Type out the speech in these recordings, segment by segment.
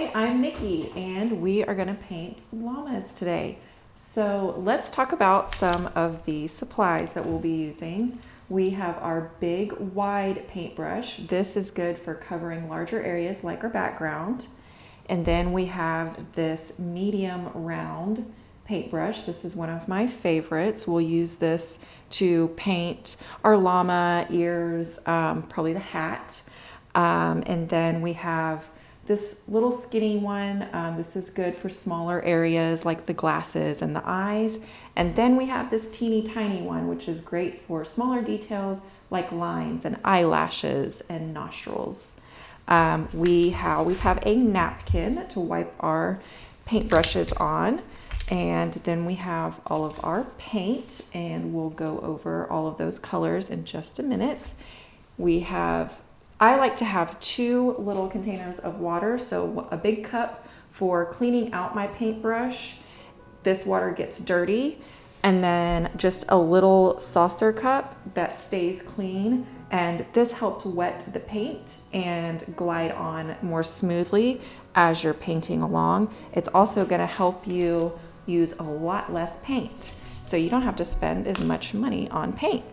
Hi, I'm Nikki, and we are going to paint llamas today. So let's talk about some of the supplies that we'll be using. We have our big wide paintbrush. This is good for covering larger areas like our background. And then we have this medium round paintbrush. This is one of my favorites. We'll use this to paint our llama ears, probably the hat. And then we have this little skinny one. This is good for smaller areas like the glasses and the eyes. And then we have this teeny tiny one, which is great for smaller details like lines and eyelashes and nostrils. We always have a napkin to wipe our paintbrushes on. And then we have all of our paint, and we'll go over all of those colors in just a minute. I like to have 2 little containers of water, so a big cup for cleaning out my paintbrush. This water gets dirty, and then just a little saucer cup that stays clean, and this helps wet the paint and glide on more smoothly as you're painting along. It's also going to help you use a lot less paint, so you don't have to spend as much money on paint.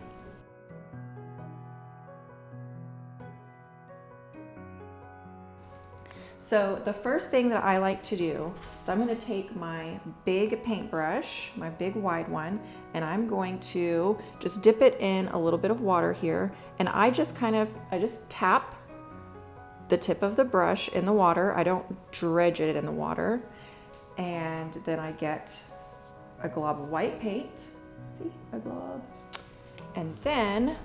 So the first thing that I like to do is I'm going to take my big paintbrush, my big wide one, and I'm going to just dip it in a little bit of water here, and I just tap the tip of the brush in the water. I don't dredge it in the water. And then I get a glob of white paint. See, a glob. And then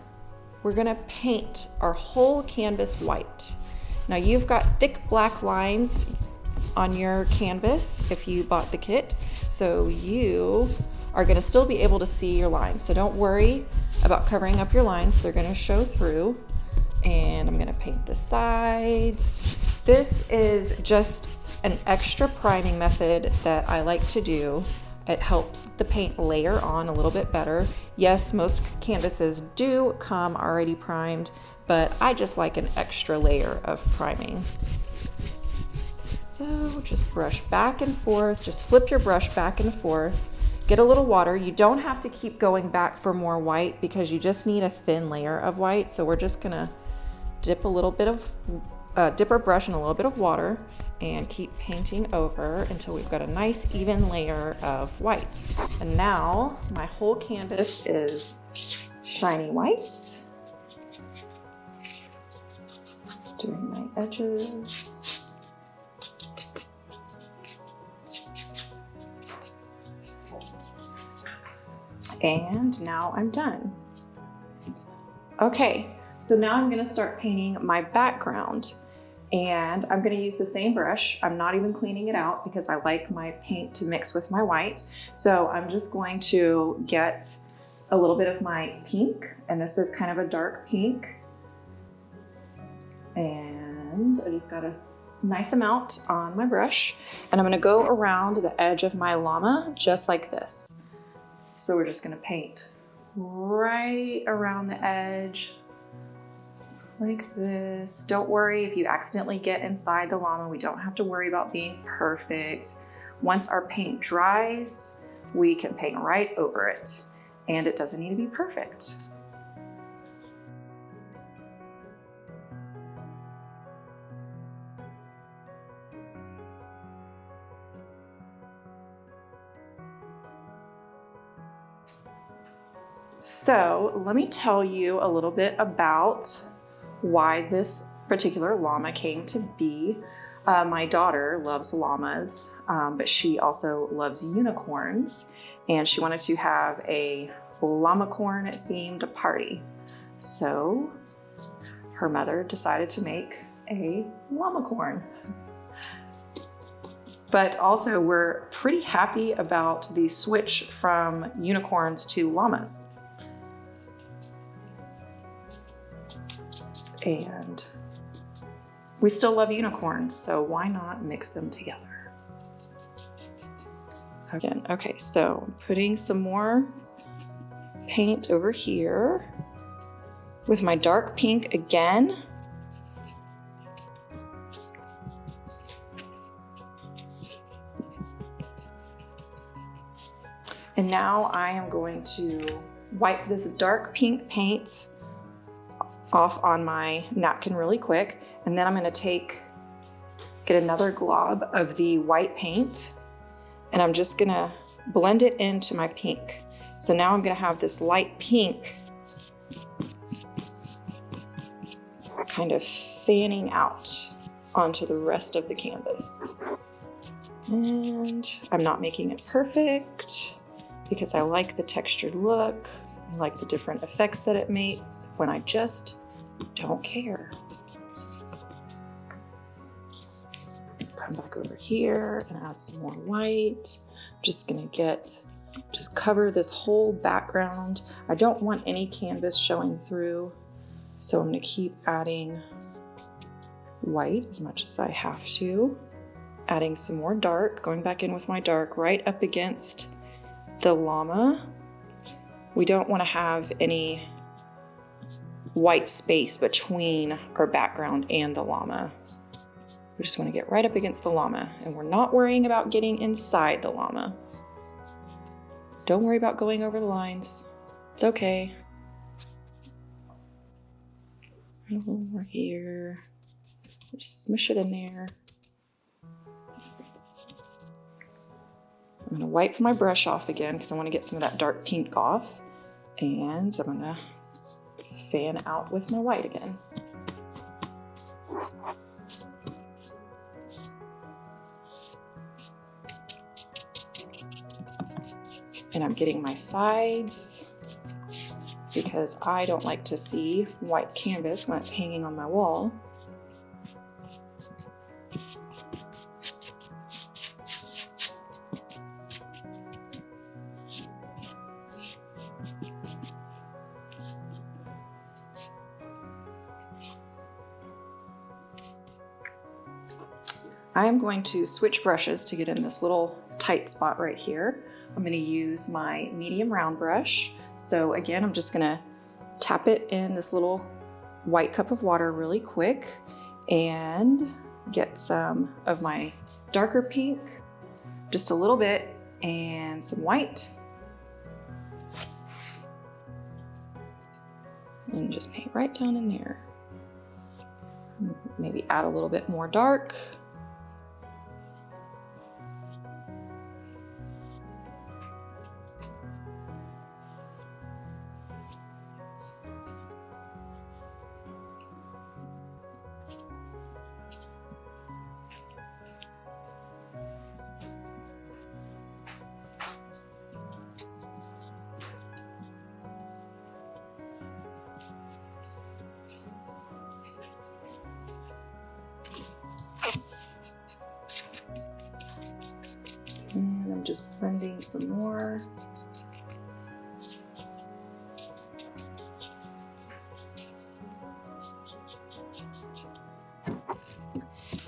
we're gonna paint our whole canvas white. Now you've got thick black lines on your canvas if you bought the kit, so you are gonna still be able to see your lines. So don't worry about covering up your lines, they're gonna show through. And I'm gonna paint the sides. This is just an extra priming method that I like to do. It helps the paint layer on a little bit better. Yes, most canvases do come already primed, but I just like an extra layer of priming. So just brush back and forth, just flip your brush back and forth, get a little water. You don't have to keep going back for more white because you just need a thin layer of white. So we're just gonna dip our brush in a little bit of water and keep painting over until we've got a nice even layer of white. And now my whole canvas is shiny white. Doing my edges. And now I'm done. Okay, so now I'm gonna start painting my background. And I'm gonna use the same brush. I'm not even cleaning it out because I like my paint to mix with my white. So I'm just going to get a little bit of my pink, and this is kind of a dark pink. And I just got a nice amount on my brush. And I'm gonna go around the edge of my llama just like this. So we're just gonna paint right around the edge, like this. Don't worry if you accidentally get inside the llama. We don't have to worry about being perfect. Once our paint dries, we can paint right over it, and it doesn't need to be perfect. So let me tell you a little bit about why this particular llama came to be. My daughter loves llamas, but she also loves unicorns, and she wanted to have a Llama-corn themed party. So her mother decided to make a Llama-corn. But also we're pretty happy about the switch from unicorns to llamas. And we still love unicorns, so why not mix them together? Again, okay, so I'm putting some more paint over here with my dark pink again. And now I am going to wipe this dark pink paint off on my napkin really quick. And then I'm gonna get another glob of the white paint, and I'm just gonna blend it into my pink. So now I'm gonna have this light pink kind of fanning out onto the rest of the canvas. And I'm not making it perfect because I like the textured look. I like the different effects that it makes when I just don't care. Come back over here and add some more white. I'm just gonna just cover this whole background. I don't want any canvas showing through, so I'm gonna keep adding white as much as I have to. Adding some more dark, going back in with my dark right up against the llama. We don't want to have any white space between our background and the llama. We just want to get right up against the llama, and we're not worrying about getting inside the llama. Don't worry about going over the lines. It's okay. A little more here. Just smush it in there. I'm gonna wipe my brush off again because I want to get some of that dark pink off. And I'm gonna fan out with my white again. And I'm getting my sides because I don't like to see white canvas when it's hanging on my wall. I am going to switch brushes to get in this little tight spot right here. I'm going to use my medium round brush. So again, I'm just going to tap it in this little white cup of water really quick and get some of my darker pink, just a little bit, and some white. And just paint right down in there. Maybe add a little bit more dark. And I'm just blending some more.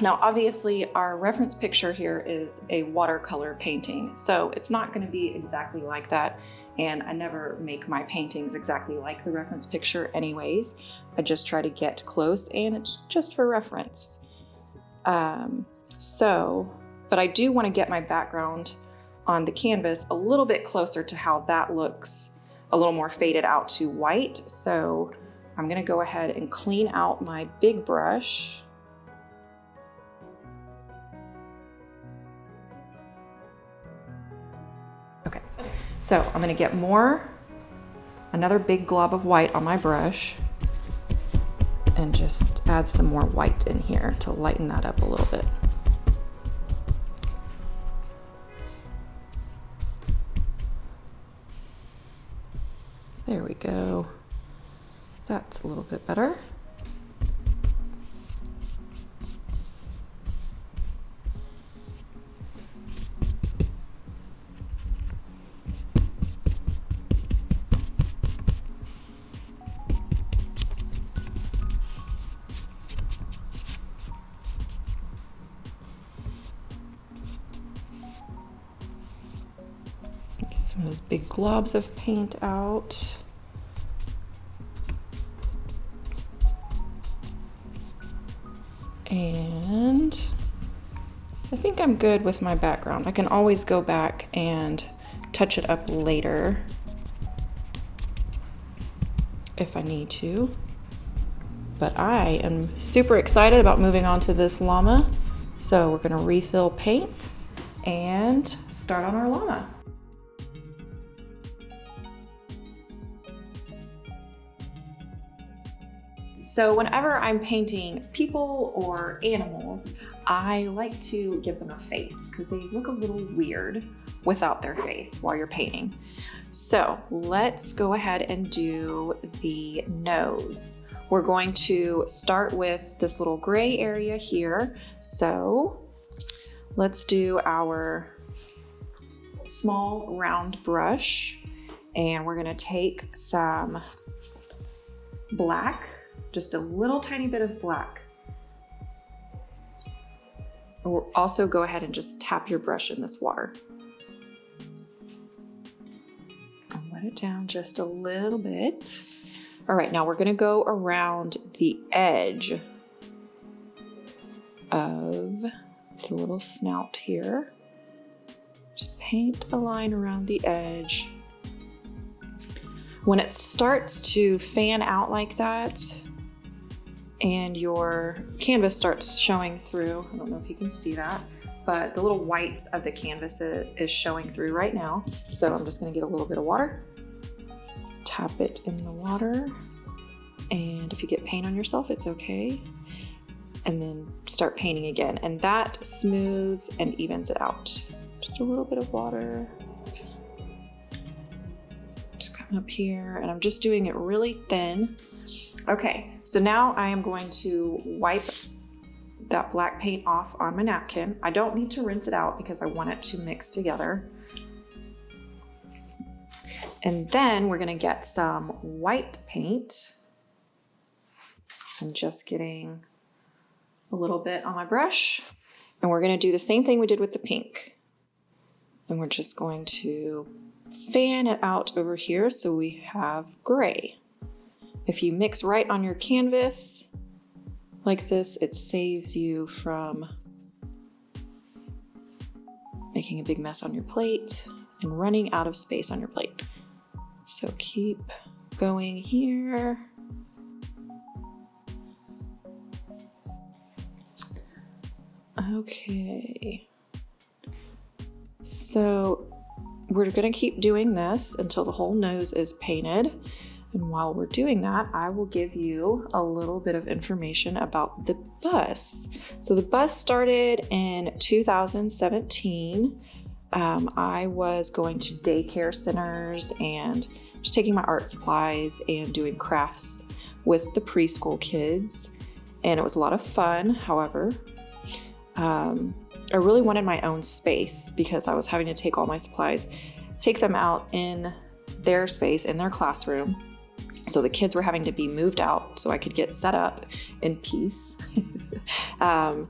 Now, obviously, our reference picture here is a watercolor painting, so it's not going to be exactly like that, and I never make my paintings exactly like the reference picture anyways. I just try to get close, and it's just for reference. But I do want to get my background on the canvas a little bit closer to how that looks, a little more faded out to white. So I'm going to go ahead and clean out my big brush. Okay, so I'm going to get another big glob of white on my brush and just add some more white in here to lighten that up a little bit. There we go. That's a little bit better. Get some of those big globs of paint out. And I think I'm good with my background. I can always go back and touch it up later if I need to. But I am super excited about moving on to this llama. So we're gonna refill paint and start on our llama. So whenever I'm painting people or animals, I like to give them a face because they look a little weird without their face while you're painting. So let's go ahead and do the nose. We're going to start with this little gray area here. So let's do our small round brush, and we're gonna take some black, just a little tiny bit of black. We'll also go ahead and just tap your brush in this water. And wet it down just a little bit. All right, now we're gonna go around the edge of the little snout here. Just paint a line around the edge. When it starts to fan out like that, and your canvas starts showing through, I don't know if you can see that, but the little whites of the canvas is showing through right now. So I'm just gonna get a little bit of water, tap it in the water, and if you get paint on yourself, it's okay. And then start painting again, and that smooths and evens it out. Just a little bit of water. Just coming up here, and I'm just doing it really thin. Okay, so now I am going to wipe that black paint off on my napkin. I don't need to rinse it out because I want it to mix together. And then we're gonna get some white paint. I'm just getting a little bit on my brush, and we're gonna do the same thing we did with the pink. And we're just going to fan it out over here so we have gray. If you mix right on your canvas like this, it saves you from making a big mess on your plate and running out of space on your plate. So keep going here. Okay. So we're gonna keep doing this until the whole nose is painted. And while we're doing that, I will give you a little bit of information about the bus. So the bus started in 2017. I was going to daycare centers and just taking my art supplies and doing crafts with the preschool kids. And it was a lot of fun. However, I really wanted my own space because I was having to take all my supplies, take them out in their space, in their classroom. So the kids were having to be moved out so I could get set up in peace and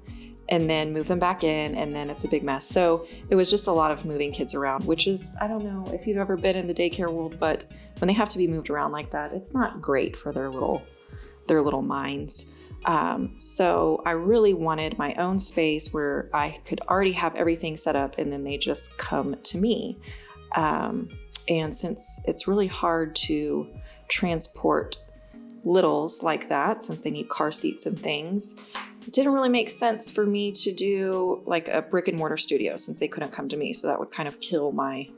then move them back in, and then it's a big mess. So it was just a lot of moving kids around, which is, I don't know if you've ever been in the daycare world, but when they have to be moved around like that, it's not great for their little minds. So I really wanted my own space where I could already have everything set up and then they just come to me. And since it's really hard to transport littles like that, since they need car seats and things, it didn't really make sense for me to do like a brick and mortar studio since they couldn't come to me. So that would kind of kill my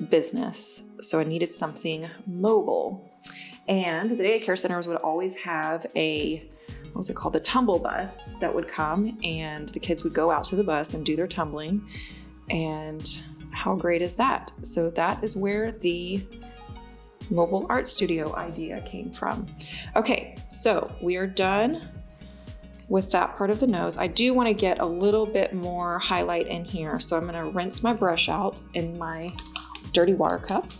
business. So I needed something mobile. And the daycare centers would always have a, what was it called? The tumble bus that would come, and the kids would go out to the bus and do their tumbling. And how great is that? So that is where the mobile art studio idea came from. Okay, so we are done with that part of the nose. I do want to get a little bit more highlight in here. So I'm going to rinse my brush out in my dirty water cup,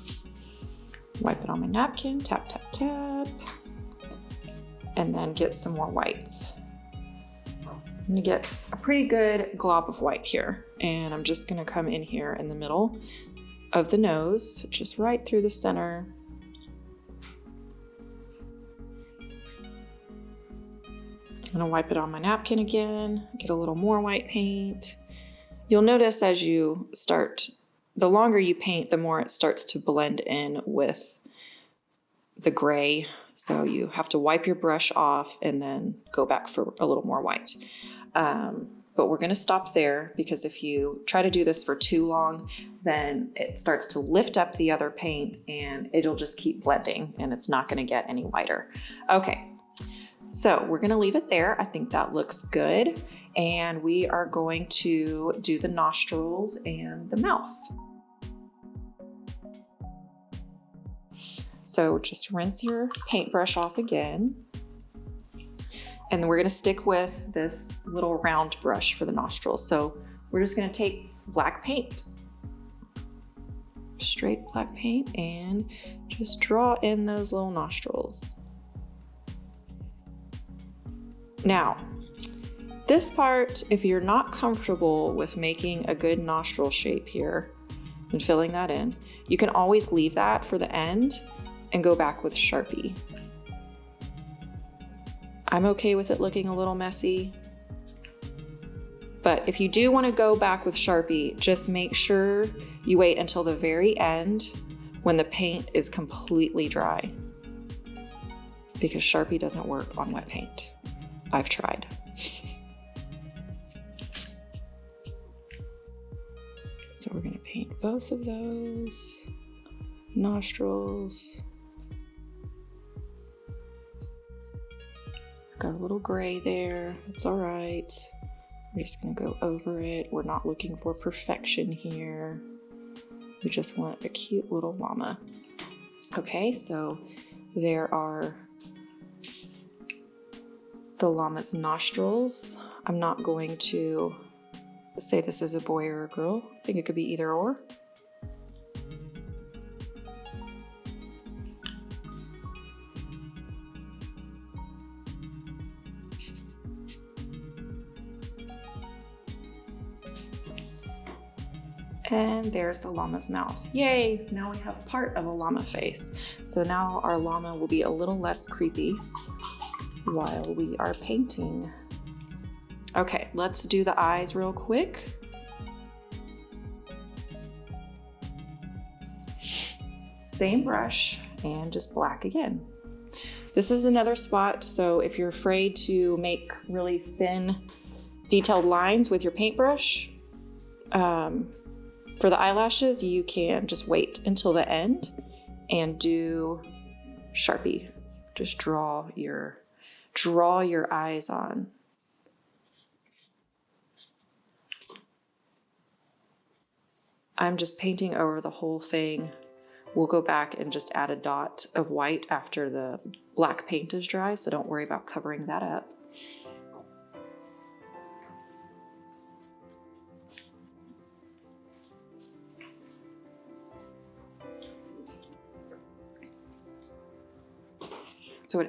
wipe it on my napkin, tap, tap, tap, and then get some more whites. I'm gonna get a pretty good glob of white here, and I'm just gonna come in here in the middle of the nose, just right through the center. I'm gonna wipe it on my napkin again, get a little more white paint. You'll notice as you start the longer you paint, the more it starts to blend in with the gray. So you have to wipe your brush off and then go back for a little more white. But we're gonna stop there because if you try to do this for too long, then it starts to lift up the other paint and it'll just keep blending and it's not gonna get any whiter. Okay, so we're gonna leave it there. I think that looks good. And we are going to do the nostrils and the mouth. So just rinse your paintbrush off again. And then we're gonna stick with this little round brush for the nostrils. So we're just gonna take black paint, straight black paint, and just draw in those little nostrils. Now, this part, if you're not comfortable with making a good nostril shape here and filling that in, you can always leave that for the end and go back with Sharpie. I'm okay with it looking a little messy, but if you do want to go back with Sharpie, just make sure you wait until the very end when the paint is completely dry, because Sharpie doesn't work on wet paint. I've tried. So we're going to paint both of those nostrils. Got a little gray there, that's all right. We're just gonna go over it. We're not looking for perfection here. We just want a cute little llama. Okay, so there are the llama's nostrils. I'm not going to say this is a boy or a girl. I think it could be either or. And there's the llama's mouth. Yay, now we have part of a llama face. So now our llama will be a little less creepy while we are painting. Okay, let's do the eyes real quick. Same brush and just black again. This is another spot, so if you're afraid to make really thin, detailed lines with your paintbrush, for the eyelashes, you can just wait until the end and do Sharpie. Just draw your eyes on. I'm just painting over the whole thing. We'll go back and just add a dot of white after the black paint is dry, so don't worry about covering that up. So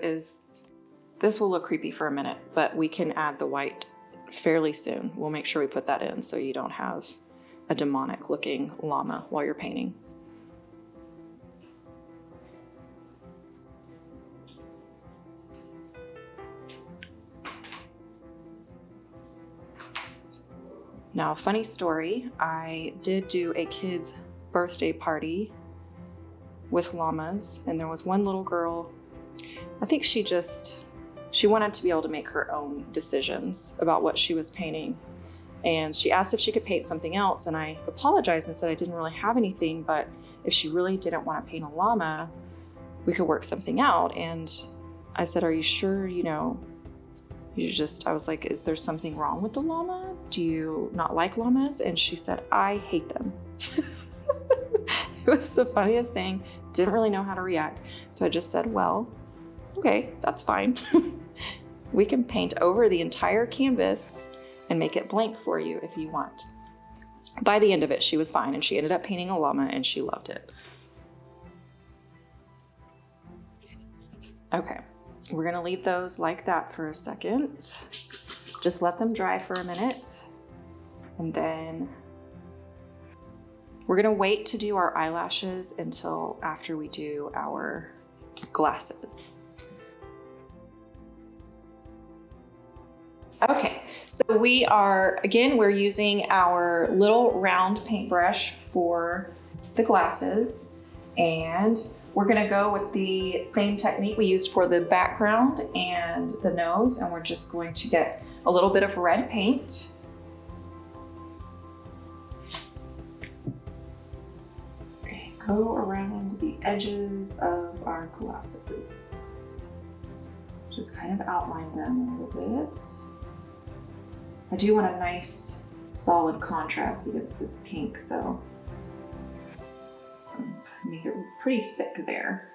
this will look creepy for a minute, but we can add the white fairly soon. We'll make sure we put that in so you don't have a demonic looking llama while you're painting. Now, funny story, I did do a kid's birthday party with llamas, and there was one little girl. I think she wanted to be able to make her own decisions about what she was painting. And she asked if she could paint something else, and I apologized and said I didn't really have anything, but if she really didn't want to paint a llama, we could work something out. And I said, are you sure, I was like, is there something wrong with the llama? Do you not like llamas? And she said, I hate them. It was the funniest thing. Didn't really know how to react. So I just said, well, okay, that's fine. We can paint over the entire canvas and make it blank for you if you want. By the end of it, she was fine, and she ended up painting a llama and she loved it. Okay, we're gonna leave those like that for a second. Just let them dry for a minute, and then we're gonna wait to do our eyelashes until after we do our glasses. Okay, so we're using our little round paintbrush for the glasses, and we're gonna go with the same technique we used for the background and the nose, and we're just going to get a little bit of red paint. Okay, go around the edges of our glasses. Just kind of outline them a little bit. I do want a nice solid contrast against this pink, so make it pretty thick there.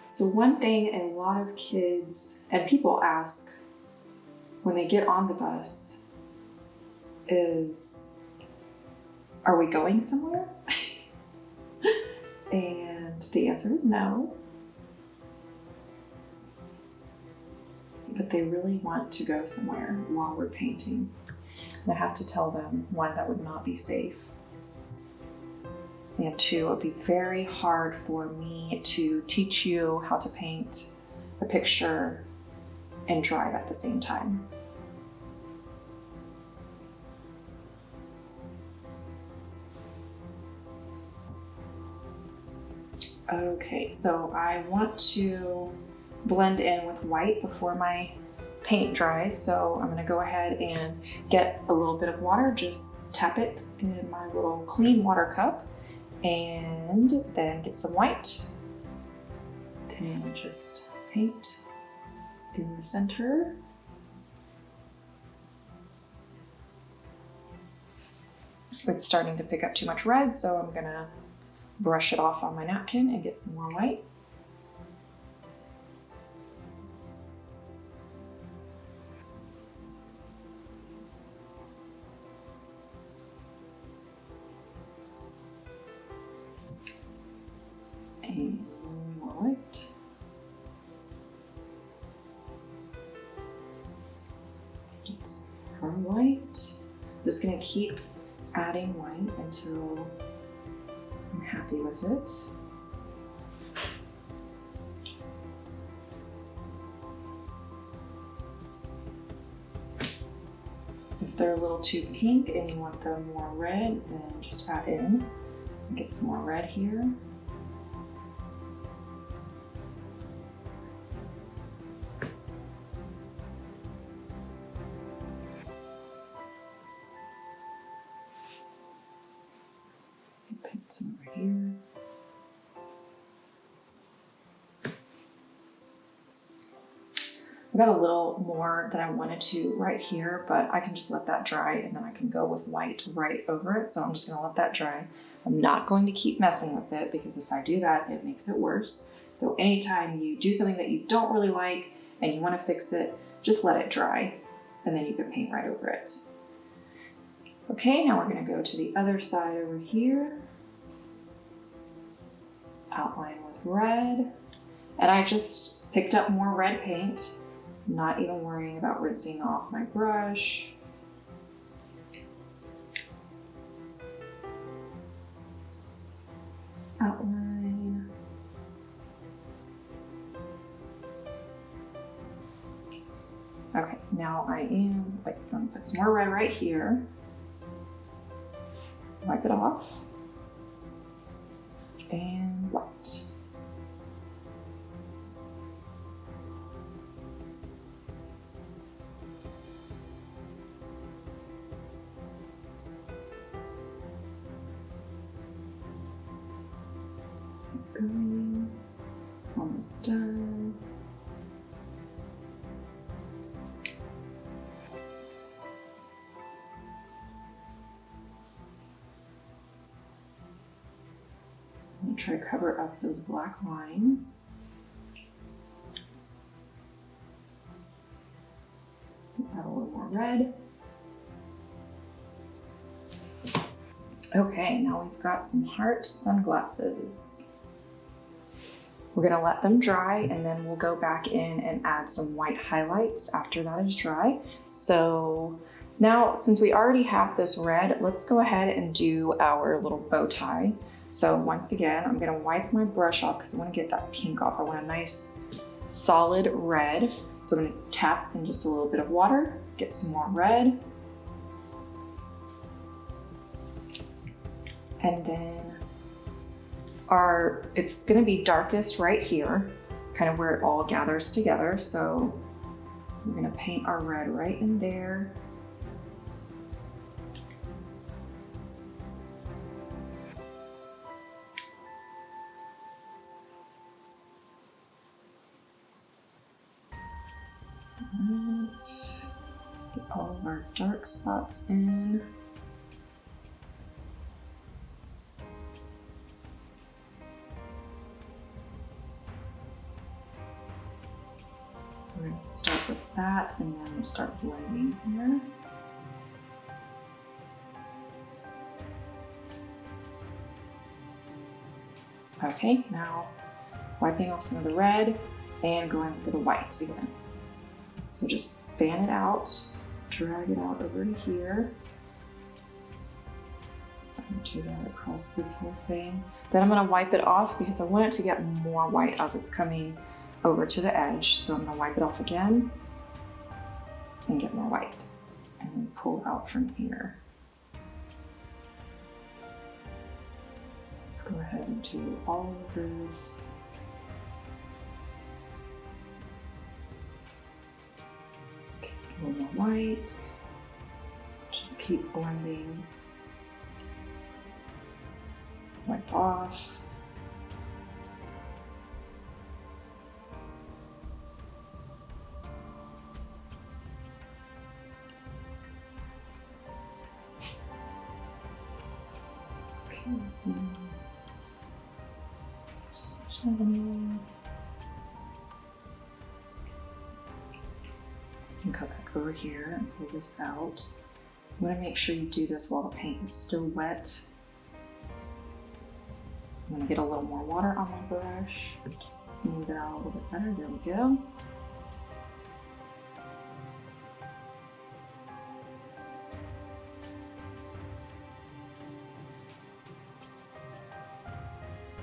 So one thing a lot of kids and people ask when they get on the bus is, are we going somewhere? And the answer is no. But they really want to go somewhere while we're painting. And I have to tell them, one, that would not be safe. And two, it would be very hard for me to teach you how to paint a picture and drive at the same time. Okay, so I want to blend in with white before my paint dries, so I'm gonna go ahead and get a little bit of water, just tap it in my little clean water cup, and then get some white and just paint in the center. It's starting to pick up too much red, so I'm gonna brush it off on my napkin and get some more white. And more white. Get some more white. I'm just gonna keep adding white until I'm happy with it. If they're a little too pink and you want them more red, then just add in and get some more red here. Paint some over here. I got a little more that I wanted to right here, but I can just let that dry and then I can go with white right over it. So I'm just gonna let that dry. I'm not going to keep messing with it because if I do that, it makes it worse. So anytime you do something that you don't really like and you wanna fix it, just let it dry and then you can paint right over it. Okay, now we're gonna go to the other side over here. Outline with red. And I just picked up more red paint, not even worrying about rinsing off my brush. Outline. Okay, now I am going to put some more red right here. Wipe it off. And white. Going, almost done. I'm going to try to cover up those black lines. Add a little more red. Okay, now we've got some heart sunglasses. We're gonna let them dry and then we'll go back in and add some white highlights after that is dry. So now, since we already have this red, let's go ahead and do our little bow tie. So once again, I'm gonna wipe my brush off because I wanna get that pink off. I want a nice solid red. So I'm gonna tap in just a little bit of water, get some more red. And then it's gonna be darkest right here, kind of where it all gathers together. So we're gonna paint our red right in there. Let's get all of our dark spots in. We're going to start with that and then we'll start blending here. Okay, now wiping off some of the red and going for the white again. So just fan it out, drag it out over to here. And do that across this whole thing. Then I'm gonna wipe it off because I want it to get more white as it's coming over to the edge. So I'm gonna wipe it off again and get more white. And then pull out from here. Let's go ahead and do all of this. A little more white. Just keep blending. Wipe off. And come back over here and pull this out. You want to make sure you do this while the paint is still wet. I'm going to get a little more water on my brush, just smooth it out a little bit better. There we go.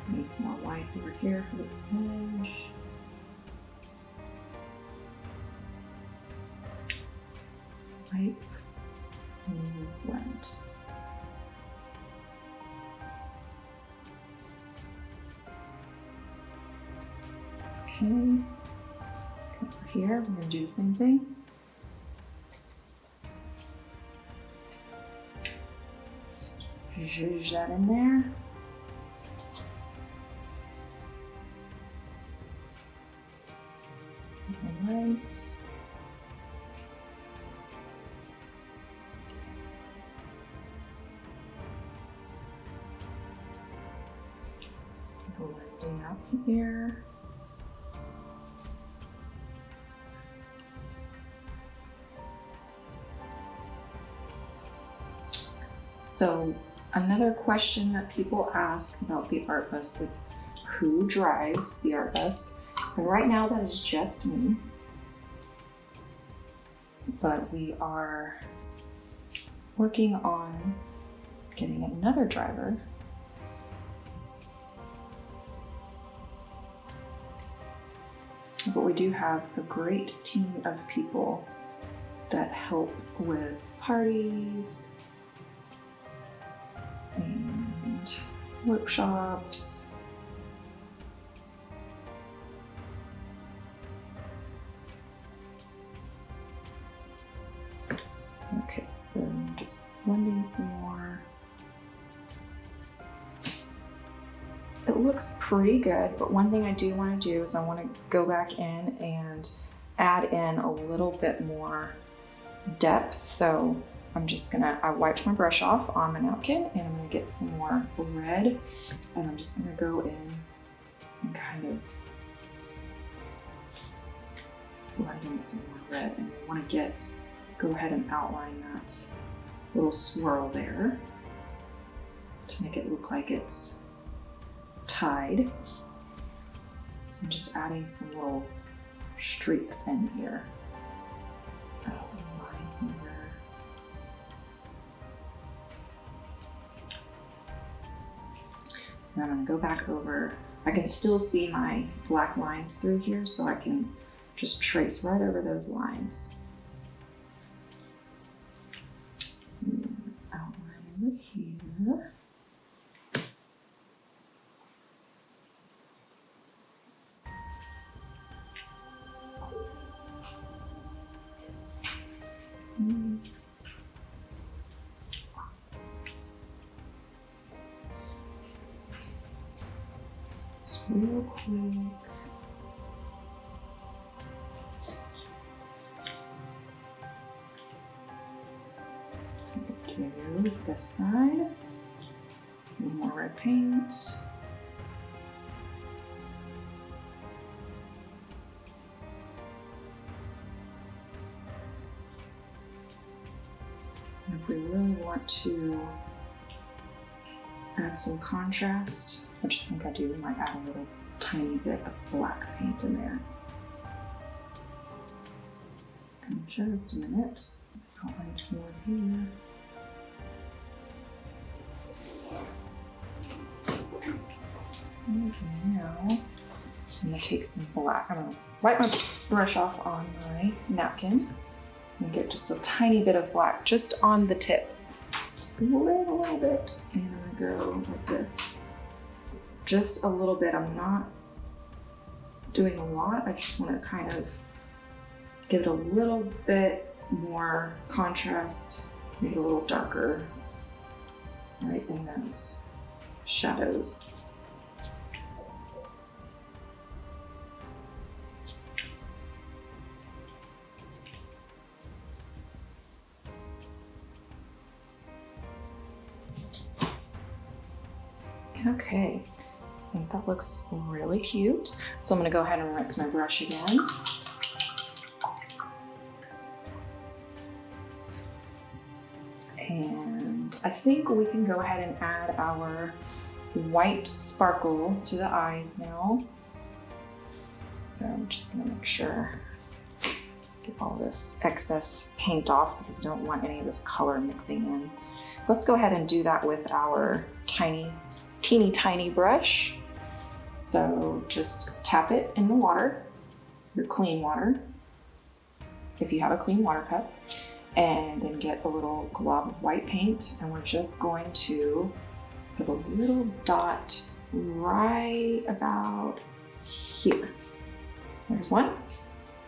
Need some more white over here for this edge. Wipe and blend. Okay, over here, we're going to do the same thing. Just zhuzh that in there. All right. Blending out here. So another question that people ask about the art bus is who drives the art bus? And right now that is just me, but we are working on getting another driver. But we do have a great team of people that help with parties and workshops. Okay, so just blending some more. It looks pretty good, but one thing I do want to do is I want to go back in and add in a little bit more depth. So I wiped my brush off on my napkin and I'm gonna get some more red and I'm just gonna go in and kind of blend in some more red. And I want to go ahead and outline that little swirl there to make it look like it's tied. So I'm just adding some little streaks in here. Add a little line here. And I'm gonna go back over. I can still see my black lines through here, so I can just trace right over those lines. And outline over here. Just real quick. Do this side. A little more red paint. And if we really want to add some contrast, which I think I do, we might add a little tiny bit of black paint in there. Just a minute. I'll add some more here. And now I'm gonna take some black. I'm gonna wipe my brush off on my napkin and get just a tiny bit of black just on the tip. Just a little bit. And I'm gonna go like this. Just a little bit. I'm not doing a lot. I just want to kind of give it a little bit more contrast, make it a little darker right in those shadows. Okay, I think that looks really cute. So I'm gonna go ahead and rinse my brush again. And I think we can go ahead and add our white sparkle to the eyes now. So I'm just gonna make sure, get all this excess paint off because I don't want any of this color mixing in. Let's go ahead and do that with our teeny tiny brush. So just tap it in the water, your clean water, if you have a clean water cup, and then get a little glob of white paint, and we're just going to put a little dot right about here. There's one,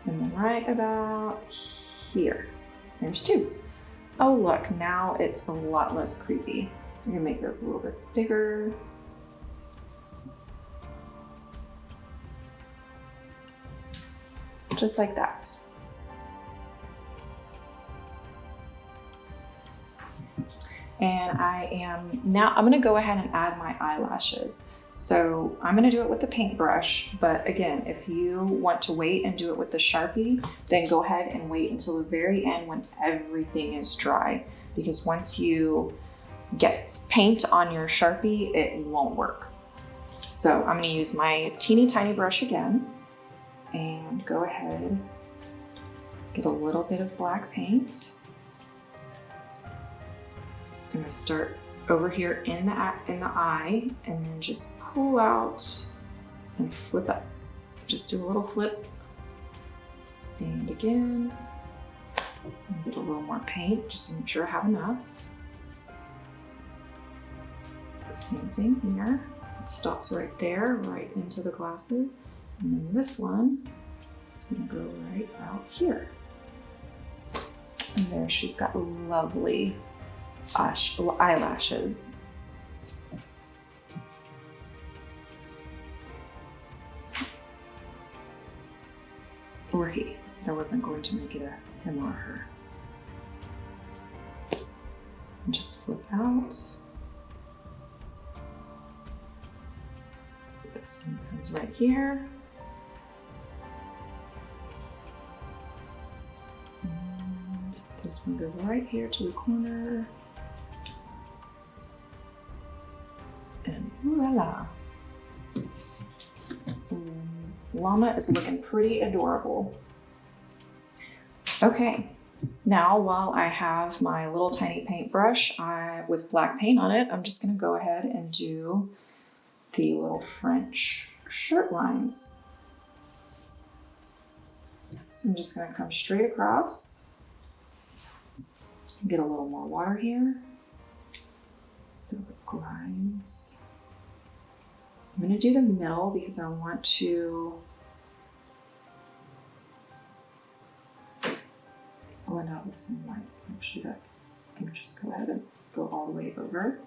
and then right about here. There's two. Oh look, now it's a lot less creepy. I'm gonna make those a little bit bigger. Just like that. And I'm gonna go ahead and add my eyelashes. So I'm gonna do it with the paintbrush, but again, if you want to wait and do it with the Sharpie, then go ahead and wait until the very end when everything is dry. Because once you get paint on your Sharpie, it won't work. So I'm gonna use my teeny tiny brush again and go ahead, get a little bit of black paint. I'm gonna start over here in the eye and then just pull out and flip up. Just do a little flip. And again, and get a little more paint just to make sure I have enough. Same thing here. It stops right there, right into the glasses. And then this one is gonna go right out here. And there she's got lovely eyelashes. Or he, so I wasn't going to make it a him or her. And just flip out. This one comes right here. And this one goes right here to the corner. And ooh la la. And llama is looking pretty adorable. Okay, now while I have my little tiny paintbrush with black paint on it, I'm just gonna go ahead and do the little French shirt lines. So I'm just gonna come straight across, get a little more water here, so it glides. I'm gonna do the middle because I want to blend out with some white. Actually, that can just go ahead and go all the way over.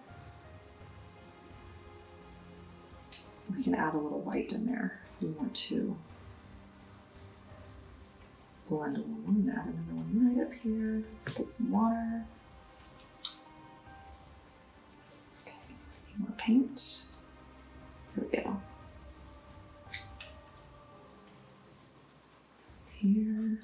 We can add a little white in there if we want to blend a little one. Add another one right up here. Get some water. Okay, more paint. Here we go. Here.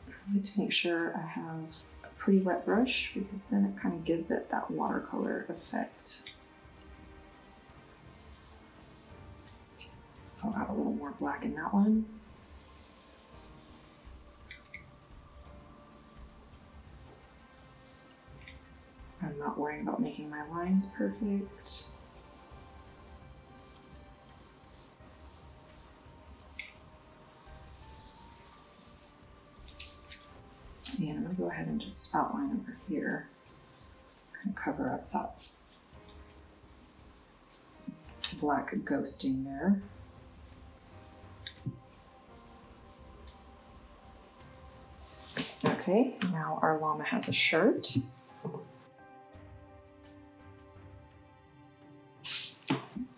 I need to make sure I have a pretty wet brush because then it kind of gives it that watercolor effect. I'll add a little more black in that one. I'm not worrying about making my lines perfect. And I'm gonna go ahead and just outline over here, kind of cover up that black ghosting there. Okay, now our llama has a shirt.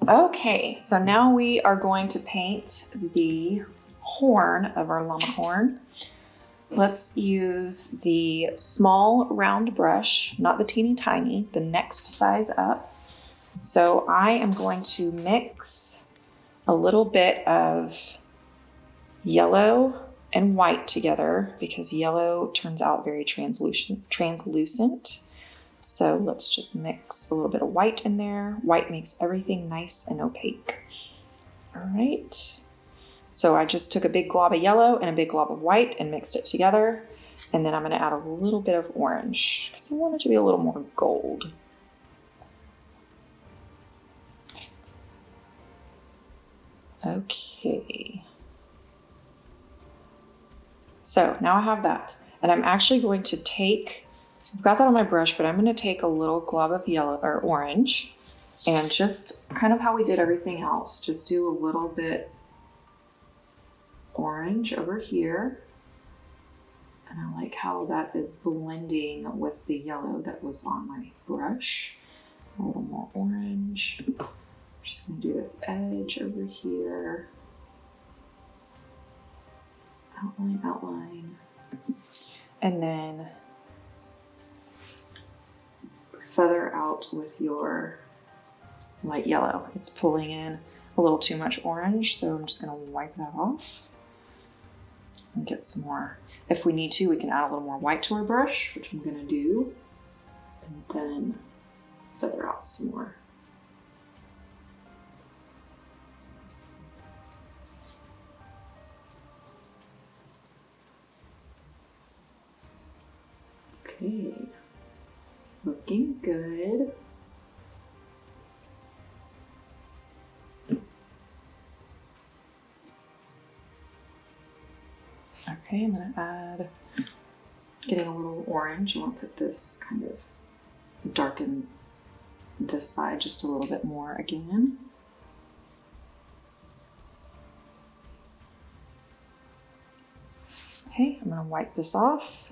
Okay, so now we are going to paint the horn of our llama-corn. Let's use the small round brush, not the teeny tiny, the next size up. So I am going to mix a little bit of yellow and white together because yellow turns out very translucent. So let's just mix a little bit of white in there. White makes everything nice and opaque. All right. So I just took a big glob of yellow and a big glob of white and mixed it together. And then I'm gonna add a little bit of orange because I want it to be a little more gold. Okay. So now I have that. And I'm actually going to take, I've got that on my brush, but I'm gonna take a little glob of yellow or orange and just kind of how we did everything else, just do a little bit orange over here. And I like how that is blending with the yellow that was on my brush. A little more orange. I'm just gonna do this edge over here. Outline, outline. And then feather out with your light yellow. It's pulling in a little too much orange, so I'm just gonna wipe that off. And get some more. If we need to, we can add a little more white to our brush, which I'm gonna do, and then feather out some more. Okay, looking good. Okay, I'm gonna add, getting a little orange. I want to put this kind of darken this side just a little bit more again. Okay, I'm gonna wipe this off.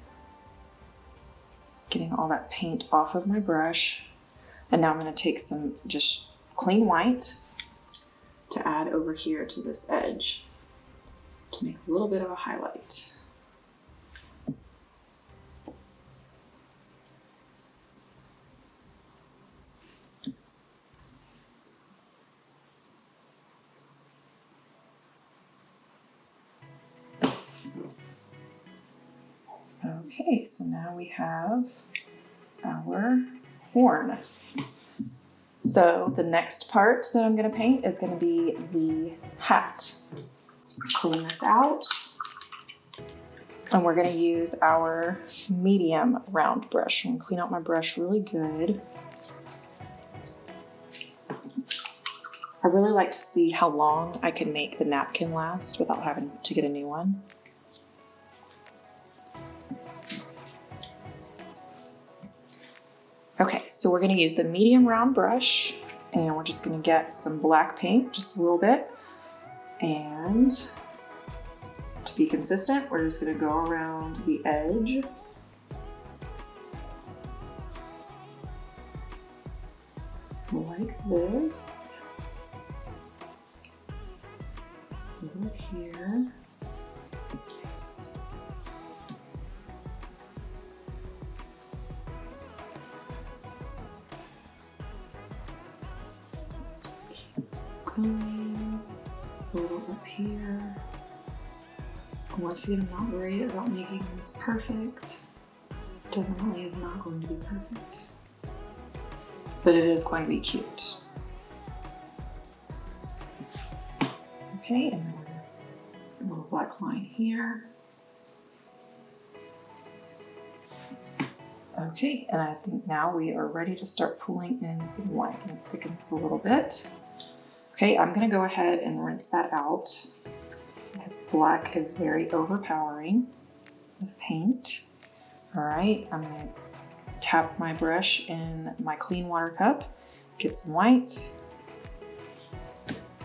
Getting all that paint off of my brush. And now I'm gonna take some just clean white to add over here to this edge, to make a little bit of a highlight. Okay, so now we have our horn. So the next part that I'm going to paint is going to be the hat. Clean this out. And we're going to use our medium round brush. I'm going to clean out my brush really good. I really like to see how long I can make the napkin last without having to get a new one. Okay, so we're going to use the medium round brush and we're just going to get some black paint, just a little bit. And to be consistent, we're just going to go around the edge. Like this. Over here. Going a little up here. Once again, I'm not worried about making this perfect. Definitely is not going to be perfect, but it is going to be cute. Okay, and then a little black line here. Okay, and I think now we are ready to start pulling in some white. I'm gonna thicken this a little bit. Okay, I'm gonna go ahead and rinse that out because black is very overpowering with paint. All right, I'm gonna tap my brush in my clean water cup, get some white,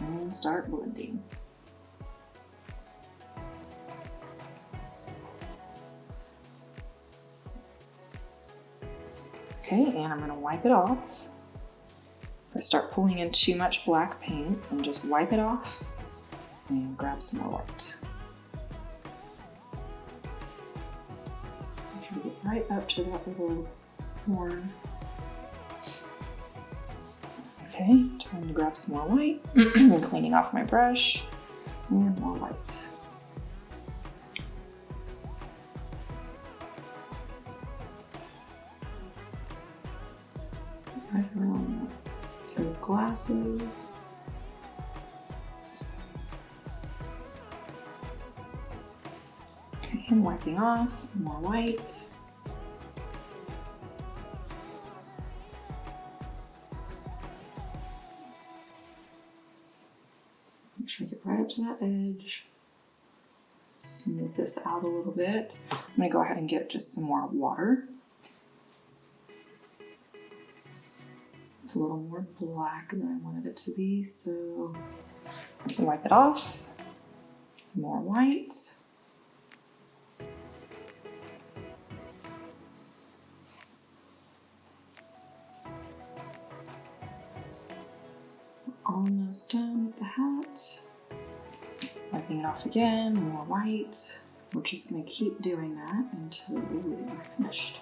and start blending. Okay, and I'm gonna wipe it off. If I start pulling in too much black paint, then just wipe it off and grab some more white. Make sure to get right up to that little horn. Okay, time to grab some more white. I'm cleaning off my brush and more white. Right around those glasses. Okay, I'm wiping off, more white. Make sure I get right up to that edge. Smooth this out a little bit. I'm gonna go ahead and get just some more water. It's a little more black than I wanted it to be, so wipe it off. More white. Almost done with the hat. Wiping it off again, more white. We're just going to keep doing that until we're finished.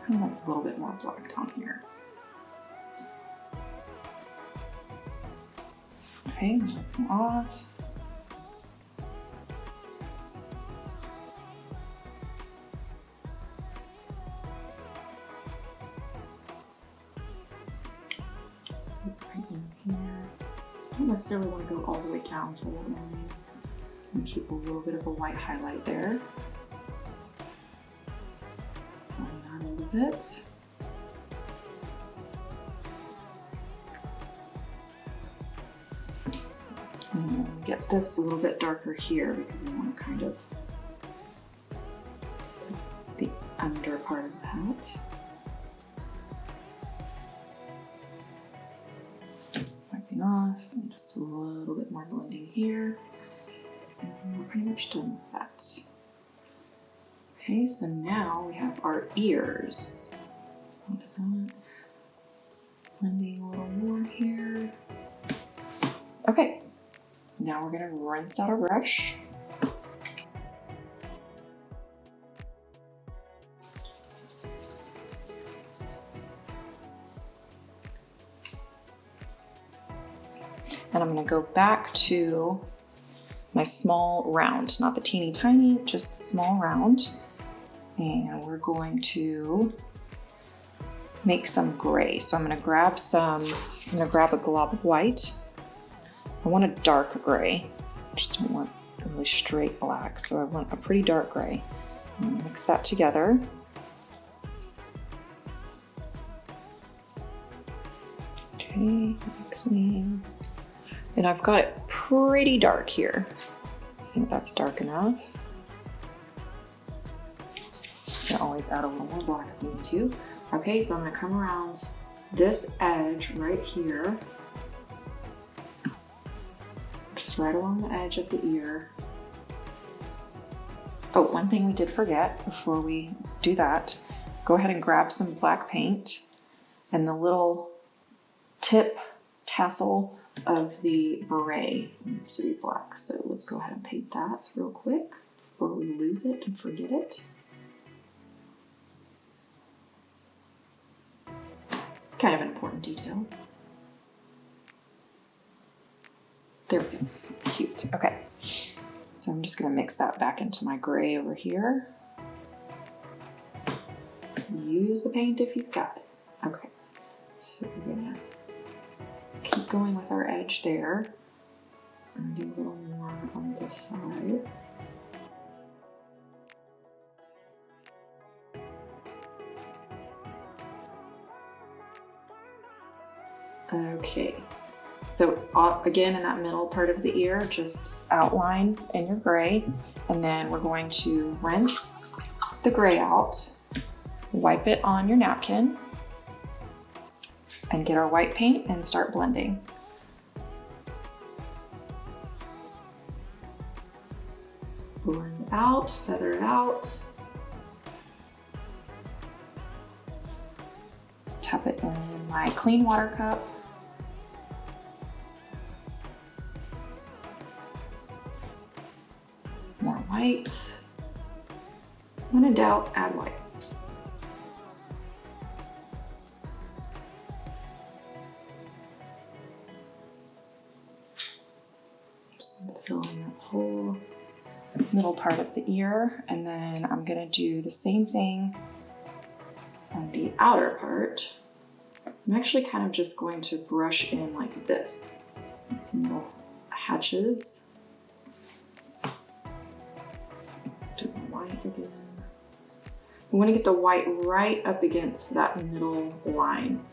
I want a little bit more black down here. Okay, wiping off. Right in here. I don't necessarily want to go all the way down for that line. I'm going to keep a little bit of a white highlight there. Line out a little bit. And get this a little bit darker here because we want to kind of set the under part of the hat. Off and just a little bit more blending here, and we're pretty much done with that. Okay, so now we have our ears. Blending a little more here. Okay, now we're gonna rinse out our brush. And I'm going to go back to my small round, not the teeny tiny, just the small round. And we're going to make some gray. So I'm gonna grab a glob of white. I want a dark gray. I just don't want a really straight black, so I want a pretty dark gray. Mix that together. Okay, mixing. And I've got it pretty dark here. I think that's dark enough. You can always add a little more black if you need to. Okay, so I'm gonna come around this edge right here. Just right along the edge of the ear. Oh, one thing we did forget before we do that, go ahead and grab some black paint, and the little tip tassel of the beret needs to be black. So let's go ahead and paint that real quick before we lose it and forget it. It's kind of an important detail. There we go. Cute. Okay. So I'm just going to mix that back into my gray over here. Use the paint if you've got it. Okay. So we're going to keep going with our edge there. And do a little more on this side. Okay. So again, in that middle part of the ear, just outline in your gray, and then we're going to rinse the gray out, wipe it on your napkin, and get our white paint and start blending. Blend out, feather it out. Tap it in my clean water cup. More white. When in doubt, add white. Just fill in that whole middle part of the ear, and then I'm gonna do the same thing on the outer part. I'm actually kind of just going to brush in like this, some little hatches. Do the white again. We want to get the white right up against that middle line.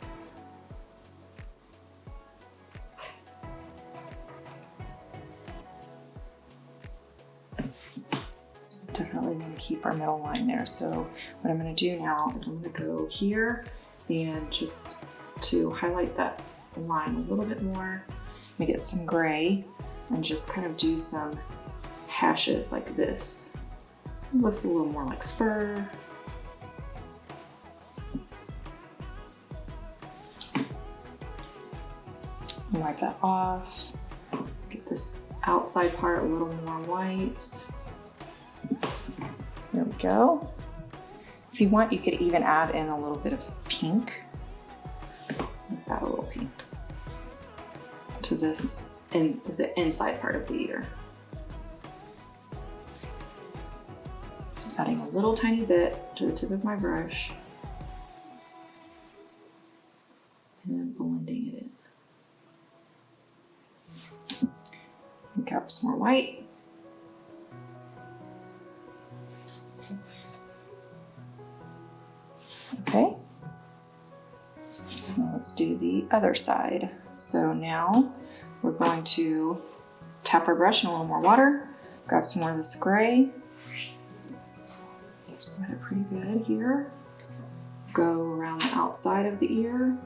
So we definitely want to keep our middle line there. So what I'm going to do now is I'm going to go here and just to highlight that line a little bit more, I'm going to get some gray and just kind of do some hashes like this. It looks a little more like fur. Wipe that off. Get this outside part a little more white. There we go. If you want, you could even add in a little bit of pink. Let's add a little pink to this and the inside part of the ear. Just adding a little tiny bit to the tip of my brush and then blending it in. And grab some more white. Okay. Now let's do the other side. So now we're going to tap our brush in a little more water, grab some more of this gray. Just got it pretty good here. Go around the outside of the ear.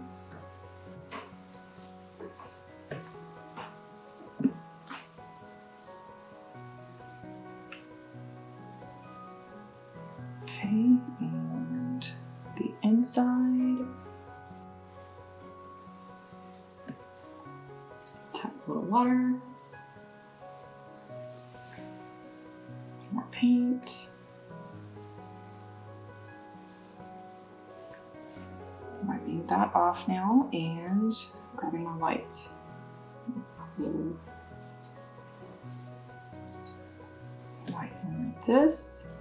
Okay, and the inside. Tap a little water. More paint. Wiping that off now and grabbing my white. So, like this.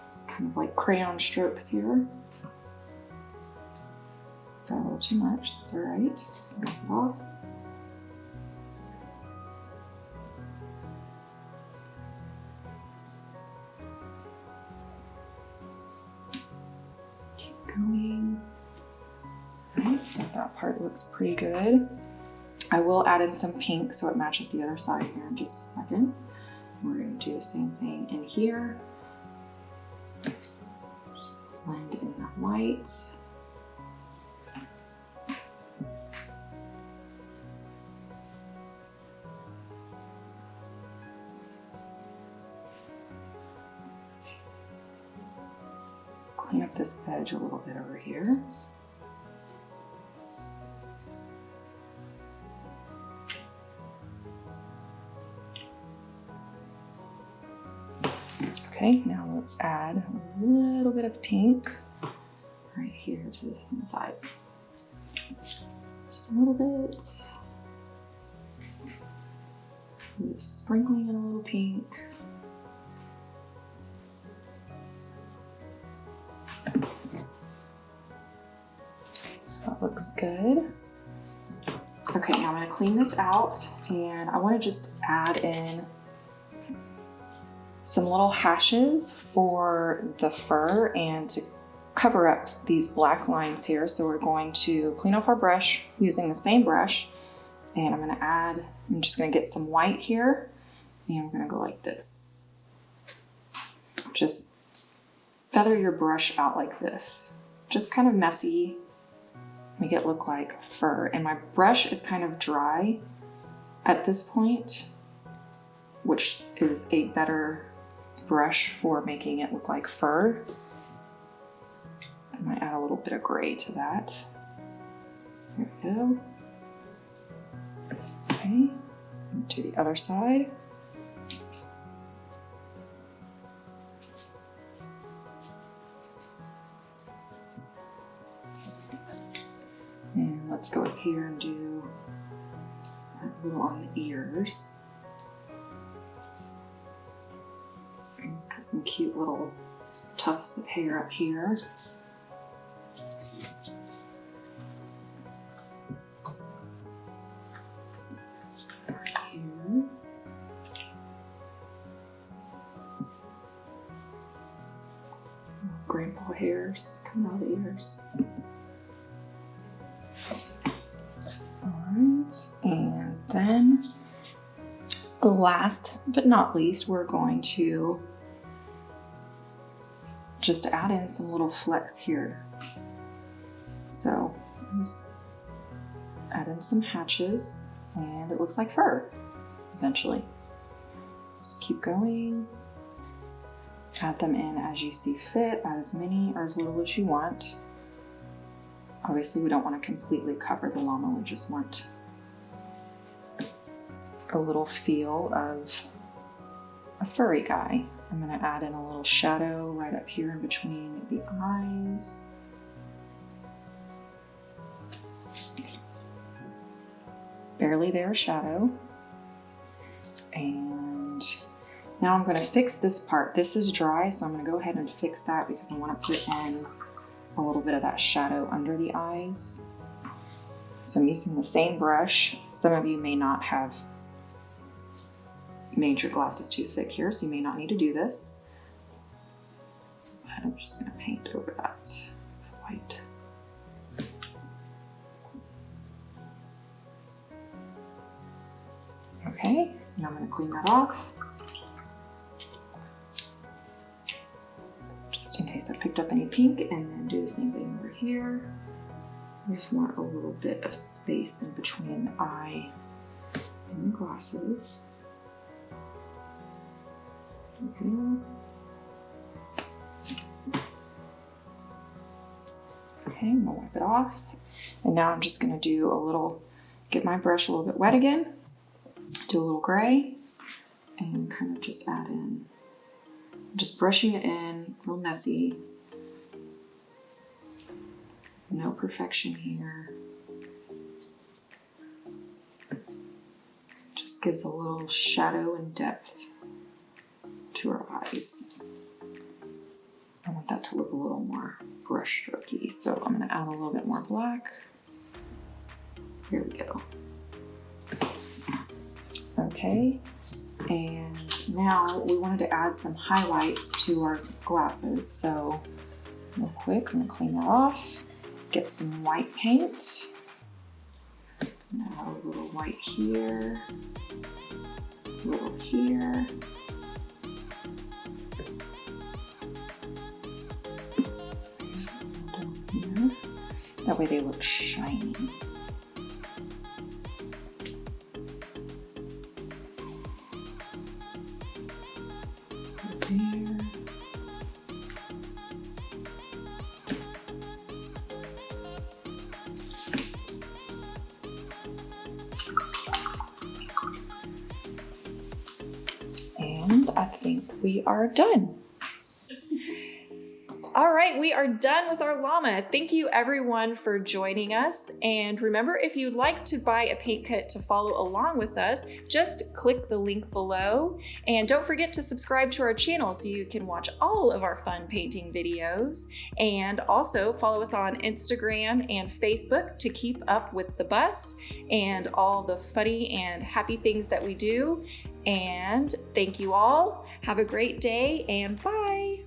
It's kind of like crayon strokes here. Got a little too much, that's all right. Wipe it off. Keep going. All right, that part looks pretty good. I will add in some pink so it matches the other side here in just a second. We're going to do the same thing in here. Just blend in that white. Clean up this edge a little bit over here. Okay, now let's add a little bit of pink right here to this one side. Just a little bit. Just sprinkling in a little pink. That looks good. Okay, now I'm going to clean this out and I want to just add in some little hashes for the fur and to cover up these black lines here. So we're going to clean off our brush using the same brush, and I'm just gonna get some white here, and we're gonna go like this. Just feather your brush out like this. Just kind of messy, make it look like fur. And my brush is kind of dry at this point, which is a better brush for making it look like fur. I might add a little bit of gray to that. There we go. Okay, to the other side. And let's go up here and do a little on the ears. It's got some cute little tufts of hair up here. Right here. Grandpa hairs coming out of the ears. Alright, and then last but not least, we're going to just add in some little flecks here. So just add in some hatches and it looks like fur eventually. Just keep going. Add them in as you see fit, add as many or as little as you want. Obviously we don't want to completely cover the llama, we just want a little feel of a furry guy. I'm going to add in a little shadow right up here in between the eyes. Barely there shadow. And now I'm going to fix this part. This is dry, so I'm going to go ahead and fix that because I want to put in a little bit of that shadow under the eyes. So I'm using the same brush. Some of you may not have made your glasses too thick here, so you may not need to do this. But I'm just going to paint over that with white. Okay, now I'm going to clean that off. Just in case I picked up any pink, and then do the same thing over here. I just want a little bit of space in between the eye and the glasses. Okay, I'm gonna wipe it off. And now I'm just gonna do get my brush a little bit wet again, do a little gray, and kind of just add in, just brushing it in, real messy. No perfection here. Just Just gives a little shadow and depth to our eyes. I want that to look a little more brush strokey, so I'm gonna add a little bit more black. Here we go. Okay, and now we wanted to add some highlights to our glasses, so real quick, I'm gonna clean that off, get some white paint. Add a little white here, a little here. Down here. That way they look shiny. There. And I think we are done. All right, we are done with our llama. Thank you everyone for joining us. And remember, if you'd like to buy a paint kit to follow along with us, just click the link below. And don't forget to subscribe to our channel so you can watch all of our fun painting videos. And also follow us on Instagram and Facebook to keep up with the bus and all the funny and happy things that we do. And thank you all. Have a great day and bye.